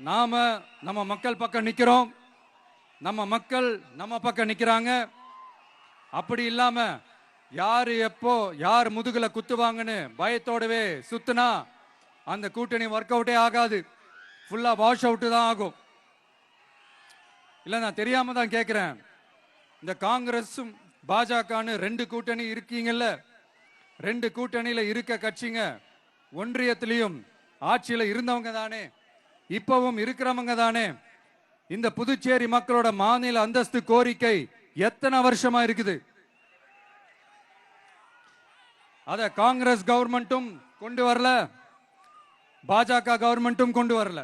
நாம நம்ம மக்கள் பக்கம் நிக்கிறோம், நம்ம மக்கள் நம்ம பக்கம் நிக்கிறாங்க. அப்படி இல்லாம யாரு எப்போ யார் முதுகுல குத்துவாங்கன்னு பயத்தோடவே சுத்துனா அந்த கூட்டணி ஒர்க் அவுட்டே ஆகாது, ஃபுல்லா வாஷ் அவுட் தான் ஆகும். இல்ல நான் தெரியாம தான் கேட்கிறேன், இந்த காங்கிரஸும் பாஜகன்னு ரெண்டு கூட்டணி இருக்கீங்கல்ல, ரெண்டு கூட்டணியில இருக்க கட்சிங்க ஒன்றியத்திலையும் ஆட்சியில இருந்தவங்க தானே, இப்பவும் இருக்கிறவங்க தானே. இந்த புதுச்சேரி மக்களோட மாநில அந்தஸ்து கோரிக்கை எத்தனை வருஷமா இருக்குது? அத காங்கிரஸ் கவர்மெண்ட்டும் கொண்டு வரல, பாஜக கவர்மெண்ட்டும் கொண்டு வரல.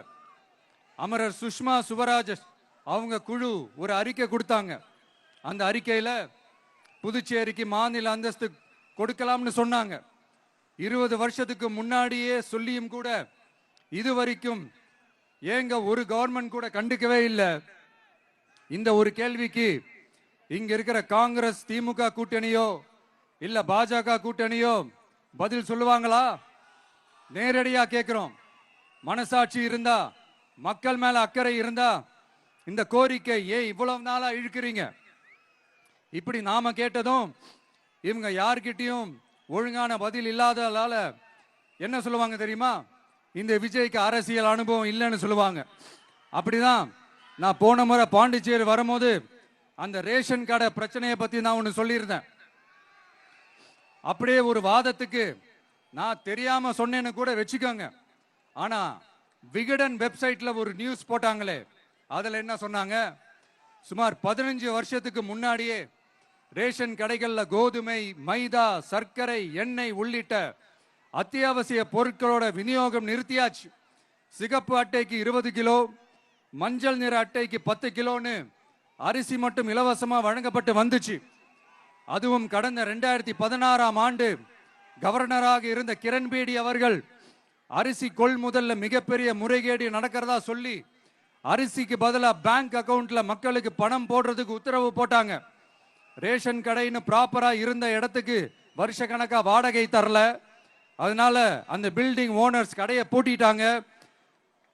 அமரர் சுஷ்மா சுவராஜ் அவங்க குழு ஒரு அறிக்கை கொடுத்தாங்க. அந்த அறிக்கையில புதுச்சேரிக்கு மாநில அந்தஸ்து கொடுக்கலாம்னு சொன்னாங்க. 20 வருஷத்துக்கு முன்னாடியே சொல்லியும் கூட இதுவரைக்கும் ஏங்க ஒரு கவர்மெண்ட் கூட கண்டுக்கவே இல்லை. இந்த ஒரு கேள்விக்கு இங்க இருக்கிற காங்கிரஸ் திமுக கூட்டணியோ இல்ல பாஜக கூட்டணியோ பதில் சொல்லுவாங்களா? நேரடியா கேட்கிறோம். மனசாட்சி இருந்தா, மக்கள் மேல அக்கறை இருந்தா இந்த கோரிக்கை ஏன் இவ்வளவு நாளா இழுக்கிறீங்க? இப்படி நாம கேட்டதும் இவங்க யார்கிட்டயும் ஒழுங்கான பதில் இல்லாததால என்ன சொல்லுவாங்க தெரியுமா? இந்த விஜய்க்கு அரசியல் அனுபவம் இல்லைன்னு சொல்லுவாங்க. அப்படிதான் நான் போன முறை பாண்டிச்சேரி வரும்போது அந்த ரேஷன் கடை பிரச்சனையை பத்தி நான் ஒன்னு சொல்லியிருந்தேன். அப்படியே ஒரு வாதத்துக்கு நான் தெரியாம சொன்னேன்னு கூட வச்சுக்கோங்க. ஆனா விகடன் வெப்சைட்ல ஒரு நியூஸ் போட்டாங்களே, அதுல என்ன சொன்னாங்க? சுமார் 15 வருஷத்துக்கு முன்னாடியே ரேஷன் கடைகள்ல கோதுமை, மைதா, சர்க்கரை, எண்ணெய் உள்ளிட்ட அத்தியாவசிய பொருட்களோட விநியோகம் நிறுத்தியாச்சு. சிகப்பு அட்டைக்கு 20 கிலோ, மஞ்சள் நிற அட்டைக்கு 10 கிலோன்னு அரிசி மட்டும் இலவசமா வழங்கப்பட்டு வந்துச்சு. அதுவும் கடந்த 2016ஆம் ஆண்டு கவர்னராக இருந்த கிரண்பேடி அவர்கள் அரிசி கொள்முதல்ல மிகப்பெரிய முறைகேடு நடக்கிறதா சொல்லி அரிசிக்கு பதிலாக பேங்க் அக்கவுண்ட்ல மக்களுக்கு பணம் போடுறதுக்கு உத்தரவு போட்டாங்க. ரேஷன் கடைன்னு ப்ராப்பரா இருந்த இடத்துக்கு வருஷ கணக்கா வாடகை தரல. அதனால அந்த பில்டிங் ஓனர்ஸ் கடையை பூட்டிட்டாங்க.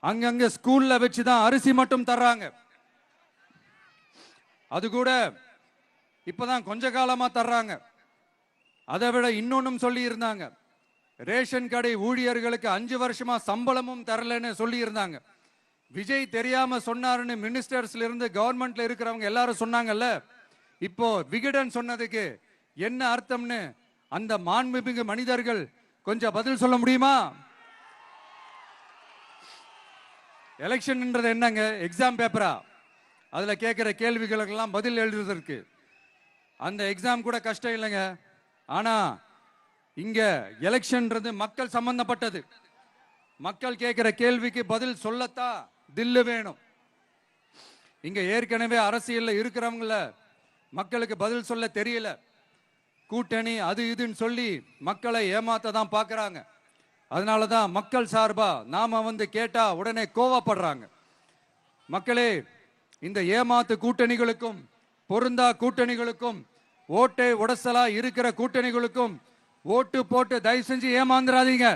அங்கங்க ஸ்கூல்ல வச்சுதான் அரிசி மட்டும் தர்றாங்க. அது கூட இப்பதான் கொஞ்ச காலமா தர்றாங்க. அதை விட இன்னொன்னும் சொல்லி இருந்தாங்க, ரேஷன் கடை ஊழியர்களுக்கு 5 வருஷமா சம்பளமும் தரலன்னு சொல்லி இருந்தாங்க. விஜய் தெரியாம சொன்னாருன்னு மினிஸ்டர்ஸ்ல இருந்து கவர்மெண்ட்ல இருக்கிறவங்க எல்லாரும் சொன்னாங்கல்ல. இப்போ விகடன் சொன்னதுக்கு என்ன அர்த்தம்னு அந்த மாண்புமிகு மனிதர்கள் கொஞ்சம் பதில் சொல்ல முடியுமா? எலெக்ஷன்ன்றது என்னங்க, எக்ஸாம் பேப்பரா? அதுல கேட்கிற கேள்விகளுக்கெல்லாம் பதில் எழுதுவதற்கு அந்த எக்ஸாம் கூட கஷ்டம் இல்லைங்க. ஆனா இங்க எலெக்ஷன்ன்றது மக்கள் சம்பந்தப்பட்டது. மக்கள் கேட்கிற கேள்விக்கு பதில் சொல்லத்தான் தில்லு வேணும். இங்க ஏற்கனவே அரசியல்ல இருக்கிறவங்கள மக்களுக்கு பதில் சொல்ல தெரியல. கூட்டணி அது இதுன்னு சொல்லி மக்களை ஏமாத்த தான் பாக்குறாங்க. அதனாலதான் மக்கள் சார்பா நாம வந்து கேட்டா உடனே கோவப்படுறாங்க. மக்களே, இந்த ஏமாத்து கூட்டணிகளுக்கும் பொருந்தா கூட்டணிகளுக்கும் ஓட்டை உடசலா இருக்கிற கூட்டணிகளுக்கும் ஓட்டு போட்டு தயவு செஞ்சு ஏமாந்துடாதீங்க.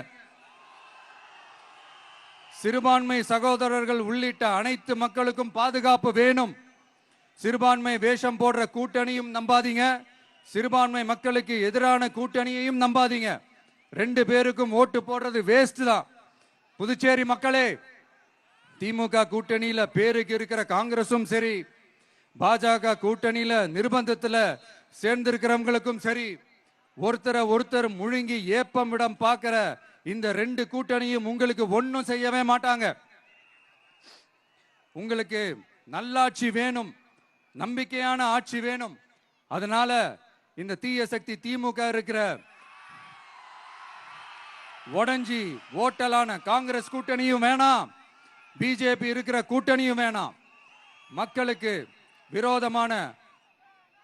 சிறுபான்மை சகோதரர்கள் உள்ளிட்ட அனைத்து மக்களுக்கும் பாதுகாப்பு வேணும். சிறுபான்மை வேஷம் போடுற கூட்டணியும் நம்பாதீங்க, சிறுபான்மை மக்களுக்கு எதிரான கூட்டணியையும் நம்பாதீங்க. 2 பேருக்கும் ஓட்டு போடுறது வேஸ்ட் தான். புதுச்சேரி மக்களே, திமுக கூட்டணியில பேருக்கு இருக்கிற காங்கிரசும் சரி, பாஜக கூட்டணியில நிர்பந்தத்துல சேர்ந்திருக்கிறவங்களுக்கும் சரி, ஒருத்தர் முழுங்கி ஏப்பமிடம் பார்க்கிற இந்த 2 கூட்டணியும் உங்களுக்கு ஒன்னும் செய்யவே மாட்டாங்க. உங்களுக்கு நல்லாட்சி வேணும், நம்பிக்கையான ஆட்சி வேணும். அதனால இந்த தீய சக்தி திமுக இருக்கிற உடஞ்சி ஓட்டலான காங்கிரஸ் கூட்டணியும் வேணாம், பிஜேபி இருக்கிற கூட்டணியும் வேணாம். மக்களுக்கு விரோதமான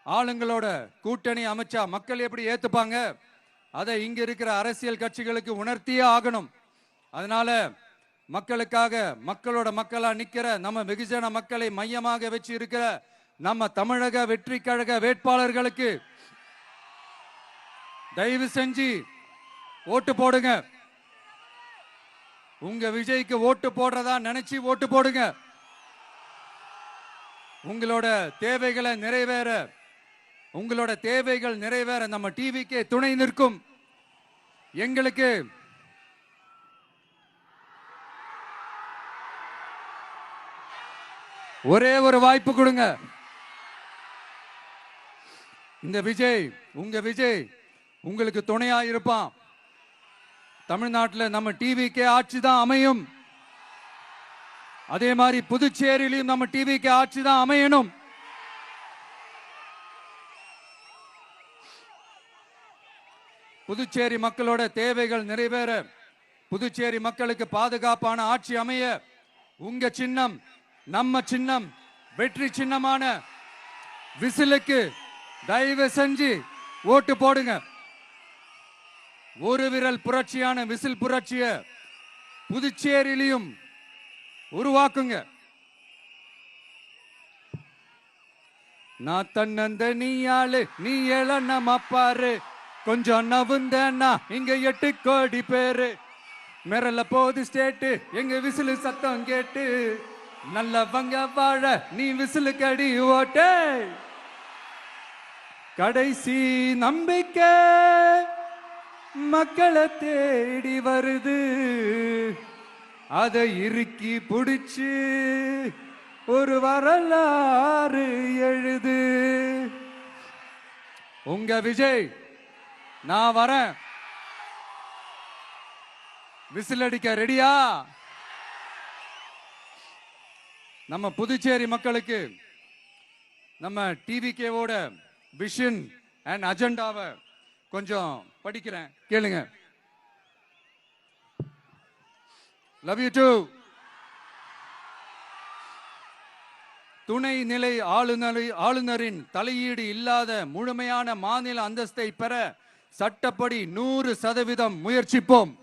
ஆளுங்களோட கூட்டணி அமைச்சா மக்கள் எப்படி ஏத்துப்பாங்க? அதை இங்க இருக்கிற அரசியல் கட்சிகளுக்கு உணர்த்தியே ஆகணும். அதனால மக்களுக்காக மக்களோட மக்களா நிக்கிற நம்ம வெகுஜன மக்களை மையமாக வச்சு இருக்கிற நம்ம தமிழக வெற்றி கழக வேட்பாளர்களுக்கு தயவு செஞ்சு ஓட்டு போடுங்க. உங்க விஜய்க்கு ஓட்டு போடுறதா நினைச்சு ஓட்டு போடுங்க. உங்களோட தேவைகளை நிறைவேற, உங்களோட தேவைகள் நிறைவேற நம்ம டிவிக்கு துணை நிற்கும். எங்களுக்கு ஒரே ஒரு வாய்ப்பு கொடுங்க. இந்த விஜய், உங்க விஜய் உங்களுக்கு துணையா இருப்பான். தமிழ்நாட்டில் நம்ம டிவிக்கு ஆட்சி தான் அமையும். அதே மாதிரி புதுச்சேரியிலும் நம்ம டிவிக்கு ஆட்சி தான் அமையணும். புதுச்சேரி மக்களோட தேவைகள் நிறைவேற, புதுச்சேரி மக்களுக்கு பாதுகாப்பான ஆட்சி அமைய உங்க சின்னம், நம்ம சின்னம், வெற்றி சின்னமான விசிலுக்கு தயவு செஞ்சு ஓட்டு போடுங்க. ஒரு விரல் புரட்சியான விசில் புரட்சிய புதுச்சேரியிலும் உருவாக்குங்க. நான் தன்னந்த நீ ஆளு, நீ ஏழ நம்ம பாரு, கொஞ்சம் நவுந்தேன்னா இங்க 8 கோடி பேரு. மிரல போது ஸ்டேட்டு எங்க விசிலு சத்தம் கேட்டு, நல்லவங்க வாழ நீ விசிலு கடி ஓட்டே. கடைசி நம்பிக்கை மக்களை தேடி வருது, அதை இறுக்கி பிடிச்சு ஒரு வரலாறு எழுது. உங்க விஜய் நான் வரேன். விசில் அடிக்க ரெடியா? நம்ம புதுச்சேரி மக்களுக்கு நம்ம டிவிகேவோட விஷன் அண்ட் அஜெண்டாவை கொஞ்சம் படிக்கிறேன், கேளுங்க. Love you too. துணை நிலை ஆளுநரின் தலையீடு இல்லாத முழுமையான மாநில அந்தஸ்தை பெற சட்டப்படி 100% முயற்சிப்போம்.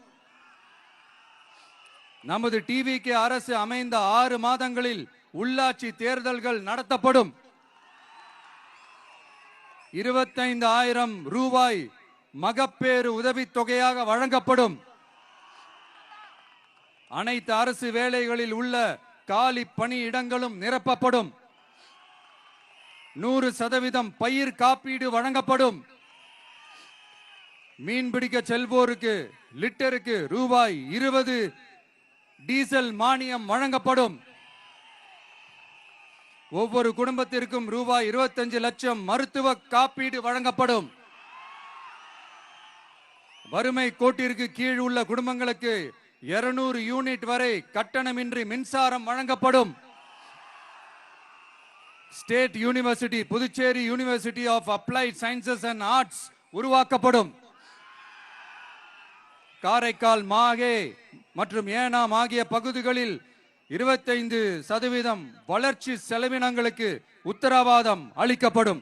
நமது டிவிக்கு அரசு அமைந்த 6 மாதங்களில் உள்ளாட்சி தேர்தல்கள் நடத்தப்படும். 25,000 ரூபாய் மகப்பேறு உதவித்தொகையாக வழங்கப்படும். அனைத்து அரசு வேலைகளில் உள்ள காலி பணியிடங்களும் நிரப்பப்படும். 100% பயிர் காப்பீடு வழங்கப்படும். மீன்பிடிக்க செல்வோருக்கு லிட்டருக்கு ரூபாய் 20 டீசல் மானியம் வழங்கப்படும். ஒவ்வொரு குடும்பத்திற்கும் ரூபாய் 25 லட்சம் மருத்துவ காப்பீடு வழங்கப்படும். வறுமை கோட்டிற்கு கீழ் உள்ள குடும்பங்களுக்கு 200 யூனிட் வரை கட்டணமின்றி மின்சாரம் வழங்கப்படும். State university, Puducherry university of applied sciences and arts உருவாக்கப்படும். காரைக்கால், மாஹே மற்றும் ஏனாம் ஆகிய பகுதிகளில் 25% வளர்ச்சி செலவினங்களுக்கு உத்தரவாதம் அளிக்கப்படும்.